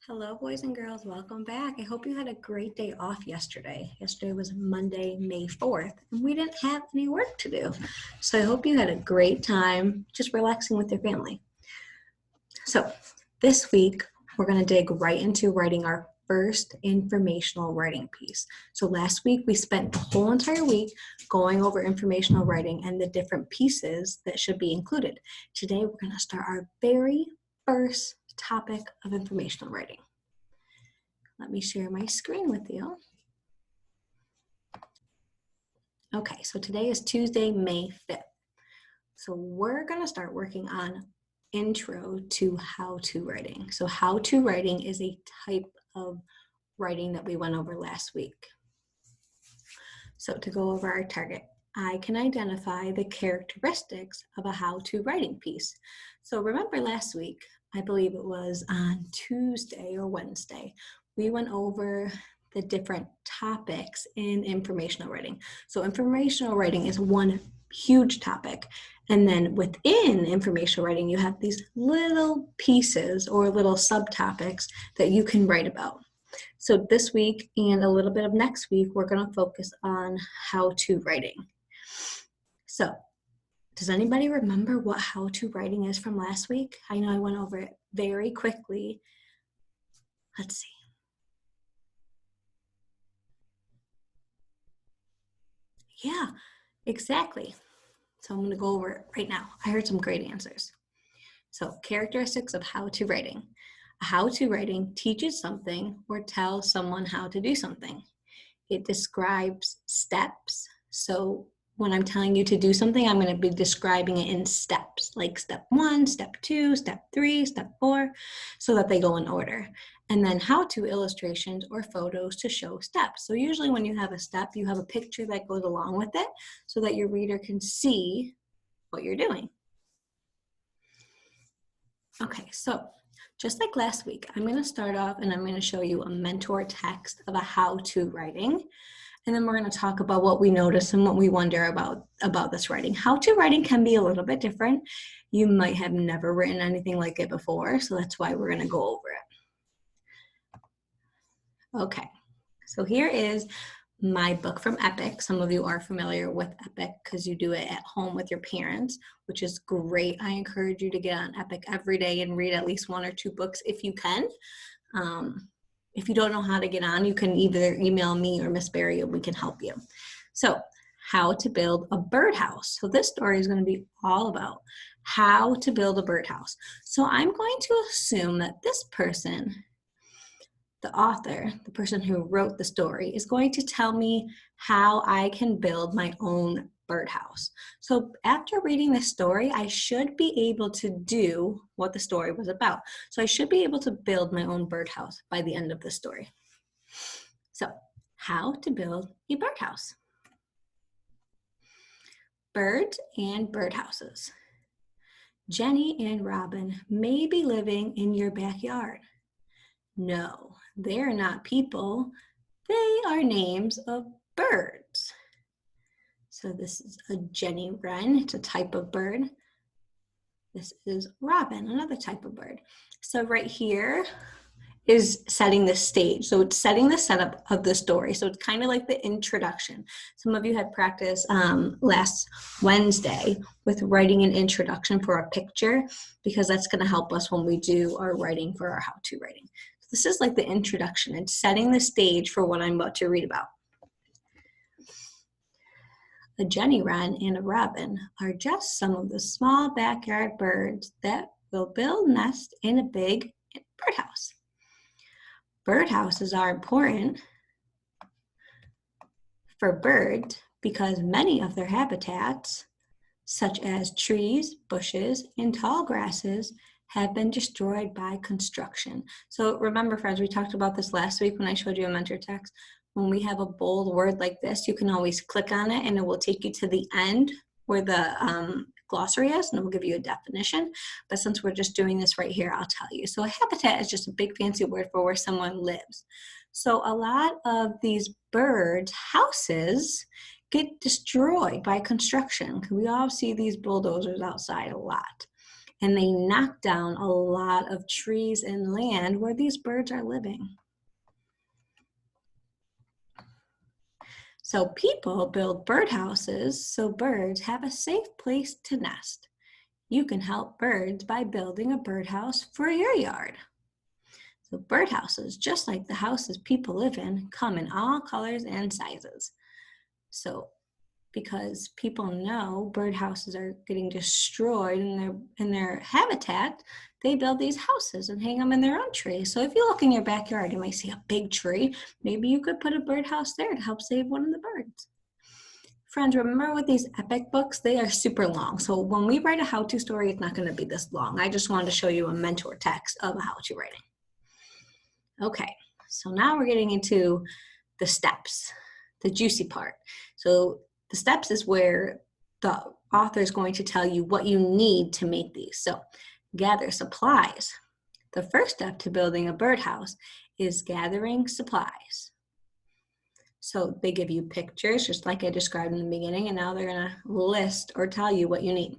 Hello, boys and girls. Welcome back. I hope you had a great day off yesterday. Yesterday was Monday, May 4th, and we didn't have any work to do. So I hope you had a great time just relaxing with your family. So this week, we're going to dig right into writing our first informational writing piece. So last week, we spent the whole entire week going over informational writing and the different pieces that should be included. Today, we're going to start our very first topic of informational writing. Let me share my screen with you. Okay, so today is Tuesday, May 5th. So we're going to start working on intro to how-to writing. So how-to writing is a type of writing that we went over last week. So to go over our target, I can identify the characteristics of a how-to writing piece. So remember last week, I believe it was on Tuesday or Wednesday, we went over the different topics in informational writing. So informational writing is one huge topic. And then within informational writing, you have these little pieces or little subtopics that you can write about. So this week and a little bit of next week, we're going to focus on how-to writing. So does anybody remember what how-to writing is from last week? I know I went over it very quickly. Let's see. Yeah, exactly. So I'm going to go over it right now. I heard some great answers. So characteristics of how-to writing. A how-to writing teaches something or tells someone how to do something. It describes steps. So when I'm telling you to do something, I'm going to be describing it in steps, like step 1, step 2, step 3, step 4, so that they go in order. And then how-to illustrations or photos to show steps. So usually when you have a step, you have a picture that goes along with it so that your reader can see what you're doing. Okay, so just like last week, I'm going to start off and I'm going to show you a mentor text of a how-to writing. And then we're going to talk about what we notice and what we wonder about this writing. How-to writing can be a little bit different. You might have never written anything like it before, so that's why we're going to go over it. Okay, so here is my book from Epic. Some of you are familiar with Epic because you do it at home with your parents, which is great. I encourage you to get on Epic every day and read at least 1 or 2 books if you can. If you don't know how to get on, you can either email me or Miss Barry and we can help you. So how to build a birdhouse. So this story is going to be all about how to build a birdhouse. So I'm going to assume that this person, the author, the person who wrote the story, is going to tell me how I can build my own birdhouse. So after reading the story, I should be able to do what the story was about. So I should be able to build my own birdhouse by the end of the story. So how to build a birdhouse. Birds and birdhouses. Jenny and Robin may be living in your backyard. No, they're not people. They are names of birds. So this is a Jenny wren, it's a type of bird. This is Robin, another type of bird. So right here is setting the stage. So it's setting the setup of the story. So it's kind of like the introduction. Some of you had practice last Wednesday with writing an introduction for a picture because that's going to help us when we do our writing for our how-to writing. So this is like the introduction. It's setting the stage for what I'm about to read about. A jenny wren and a robin are just some of the small backyard birds that will build nests in a big birdhouse. Birdhouses are important for birds because many of their habitats, such as trees, bushes, and tall grasses, have been destroyed by construction. So remember, friends, we talked about this last week when I showed you a mentor text. When we have a bold word like this, you can always click on it and it will take you to the end where the glossary is and it will give you a definition. But since we're just doing this right here, I'll tell you. So a habitat is just a big fancy word for where someone lives. So a lot of these birds' houses get destroyed by construction. We all see these bulldozers outside a lot. and they knock down a lot of trees and land where these birds are living. So people build birdhouses so birds have a safe place to nest. You can help birds by building a birdhouse for your yard. So birdhouses, just like the houses people live in, come in all colors and sizes. So because people know birdhouses are getting destroyed in their habitat, they build these houses and hang them in their own trees. So if you look in your backyard, you might see a big tree. Maybe you could put a birdhouse there to help save one of the birds. Friends, remember with these epic books, they are super long. So when we write a how-to story, it's not going to be this long. I just wanted to show you a mentor text of a how-to writing. Okay, so now we're getting into the steps, the juicy part. So the steps is where the author is going to tell you what you need to make these. So gather supplies. The first step to building a birdhouse is gathering supplies. So they give you pictures, just like I described in the beginning, and now they're gonna list or tell you what you need.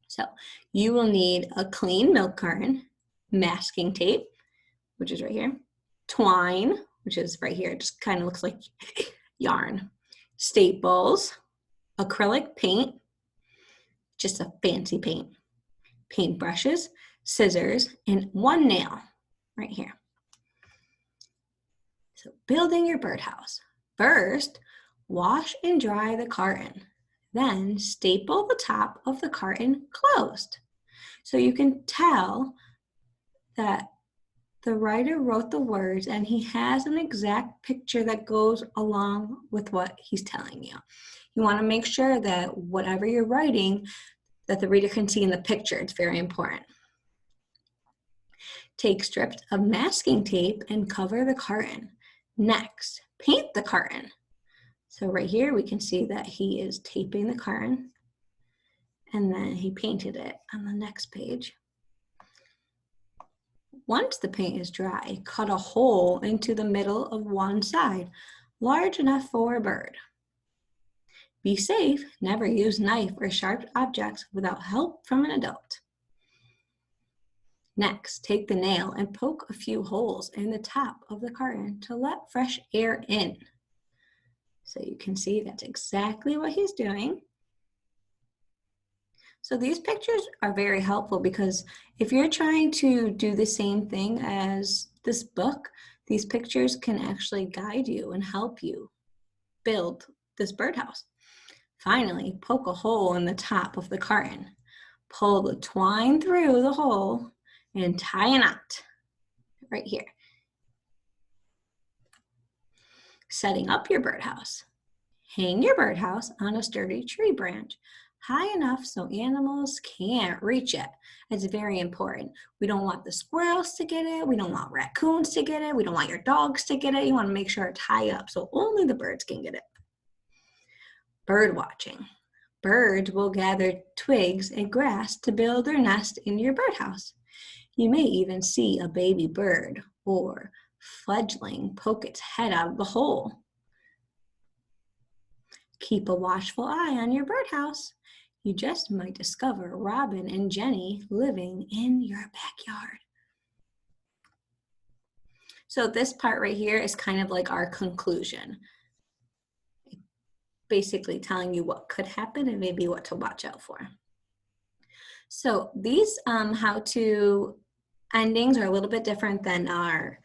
So you will need a clean milk carton, masking tape, which is right here, twine, which is right here, it just kind of looks like yarn, staples, acrylic paint, just a fancy paint, paintbrushes, scissors, and one nail right here. So building your birdhouse. First, wash and dry the carton. Then staple the top of the carton closed. So you can tell that the writer wrote the words and he has an exact picture that goes along with what he's telling you. You want to make sure that whatever you're writing, that the reader can see in the picture. It's very important. Take strips of masking tape and cover the carton. Next, paint the carton. So right here we can see that he is taping the carton and then he painted it on the next page. Once the paint is dry, cut a hole into the middle of one side, large enough for a bird. Be safe, never use knife or sharp objects without help from an adult. Next, take the nail and poke a few holes in the top of the carton to let fresh air in. So you can see that's exactly what he's doing. So these pictures are very helpful because if you're trying to do the same thing as this book, these pictures can actually guide you and help you build this birdhouse. Finally, poke a hole in the top of the carton. Pull the twine through the hole and tie a knot right here. Setting up your birdhouse. Hang your birdhouse on a sturdy tree branch, high enough so animals can't reach it. It's very important. We don't want the squirrels to get it. We don't want raccoons to get it. We don't want your dogs to get it. You want to make sure it's high up so only the birds can get it. Bird watching. Birds will gather twigs and grass to build their nest in your birdhouse. You may even see a baby bird or fledgling poke its head out of the hole. Keep a watchful eye on your birdhouse. You just might discover Robin and Jenny living in your backyard. So this part right here is kind of like our conclusion. Basically telling you what could happen and maybe what to watch out for. So these how-to endings are a little bit different than our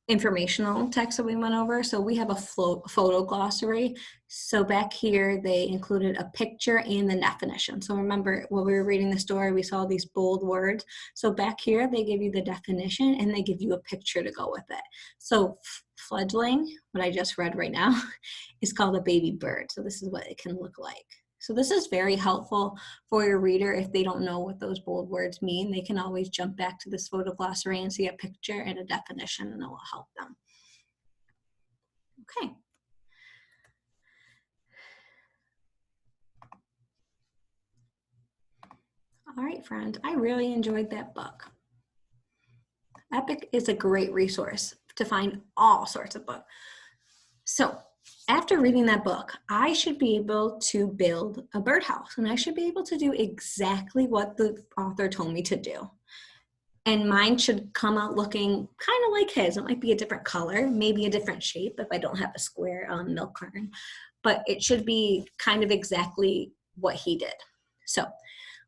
informational text that we went over. So we have a photo glossary. So back here, they included a picture and the definition. So remember when we were reading the story, we saw these bold words. So back here, they give you the definition and they give you a picture to go with it. So fledgling, what I just read right now, is called a baby bird. So this is what it can look like. So this is very helpful for your reader if they don't know what those bold words mean. They can always jump back to this photo glossary and see a picture and a definition, and it will help them. Okay. All right, friends, I really enjoyed that book. Epic is a great resource to find all sorts of books. So after reading that book, I should be able to build a birdhouse, and I should be able to do exactly what the author told me to do. And mine should come out looking kind of like his. It might be a different color, maybe a different shape if I don't have a square milk carton, but it should be kind of exactly what he did. So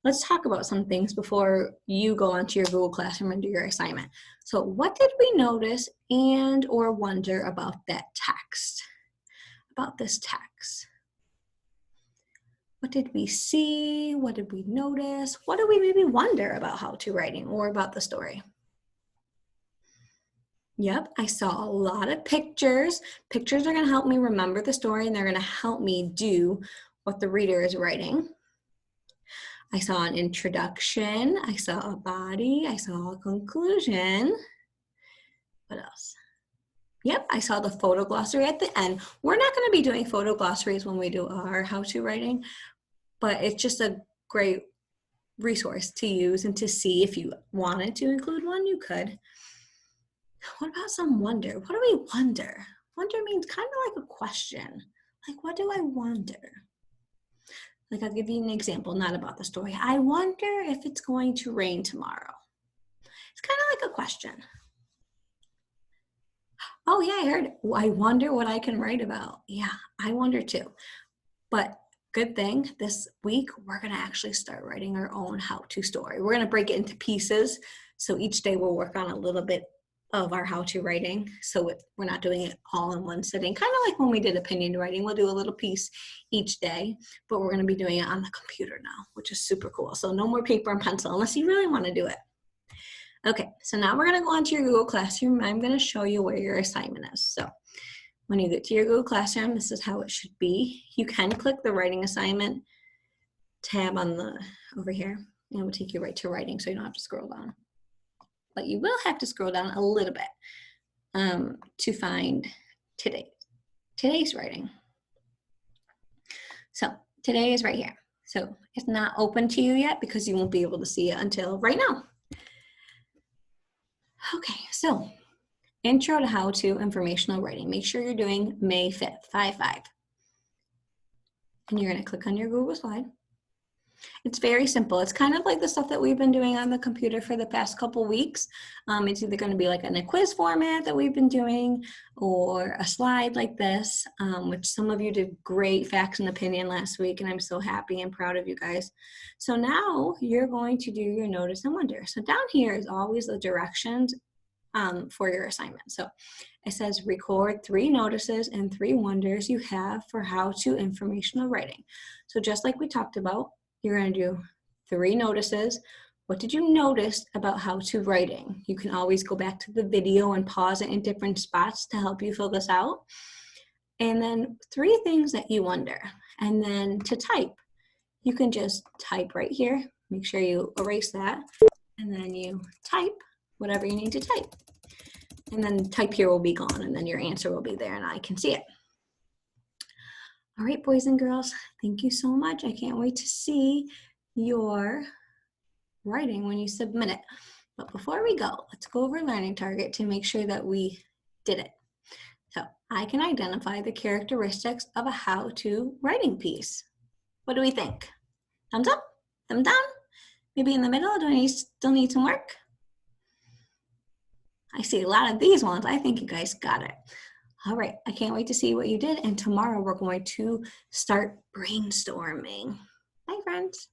let's talk about some things before you go onto your Google Classroom and do your assignment. So what did we notice and or wonder about that text? About this text? What did we see? What did we notice? What do we maybe wonder about how-to writing or about the story? Yep, I saw a lot of pictures. Pictures are going to help me remember the story, and they're going to help me do what the reader is writing. I saw an introduction. I saw a body. I saw a conclusion. What else? Yep, I saw the photo glossary at the end. We're not going to be doing photo glossaries when we do our how-to writing, but it's just a great resource to use and to see. If you wanted to include one, you could. What about some wonder? What do we wonder? Wonder means kind of like a question. Like, what do I wonder? Like, I'll give you an example, not about the story. I wonder if it's going to rain tomorrow. It's kind of like a question. Oh yeah, I heard it. I wonder what I can write about. Yeah, I wonder too. But good thing, this week, we're gonna actually start writing our own how-to story. We're gonna break it into pieces. So each day we'll work on a little bit of our how-to writing. So we're not doing it all in one sitting. Kind of like when we did opinion writing, we'll do a little piece each day, but we're gonna be doing it on the computer now, which is super cool. So no more paper and pencil unless you really wanna do it. Okay, so now we're gonna go onto your Google Classroom. I'm gonna show you where your assignment is. So when you get to your Google Classroom, this is how it should be. You can click the writing assignment tab on the over here, and it will take you right to writing, so you don't have to scroll down. But you will have to scroll down a little bit to find today's writing. So today is right here. So it's not open to you yet because you won't be able to see it until right now. Okay, so Intro to How-To Informational Writing. Make sure you're doing May 5th, 5/5. And you're gonna click on your Google slide. It's very simple. It's kind of like the stuff that we've been doing on the computer for the past couple weeks. It's either gonna be like in a quiz format that we've been doing or a slide like this, which some of you did great facts and opinion last week, and I'm so happy and proud of you guys. So now you're going to do your notice and wonder. So down here is always the directions for your assignment. So it says record 3 notices and 3 wonders you have for how-to informational writing. So just like we talked about, you're going to do 3 notices. What did you notice about how-to writing? You can always go back to the video and pause it in different spots to help you fill this out. And then 3 things that you wonder. And then to type, you can just type right here. Make sure you erase that. And then you type whatever you need to type. And then type here will be gone, and then your answer will be there and I can see it. All right, boys and girls, thank you so much. I can't wait to see your writing when you submit it. But before we go, let's go over Learning Target to make sure that we did it. So I can identify the characteristics of a how-to writing piece. What do we think? Thumbs up? Thumbs down? Maybe in the middle? Do I still need some work? I see a lot of these ones. I think you guys got it. All right, I can't wait to see what you did. And tomorrow we're going to start brainstorming. Bye, friends.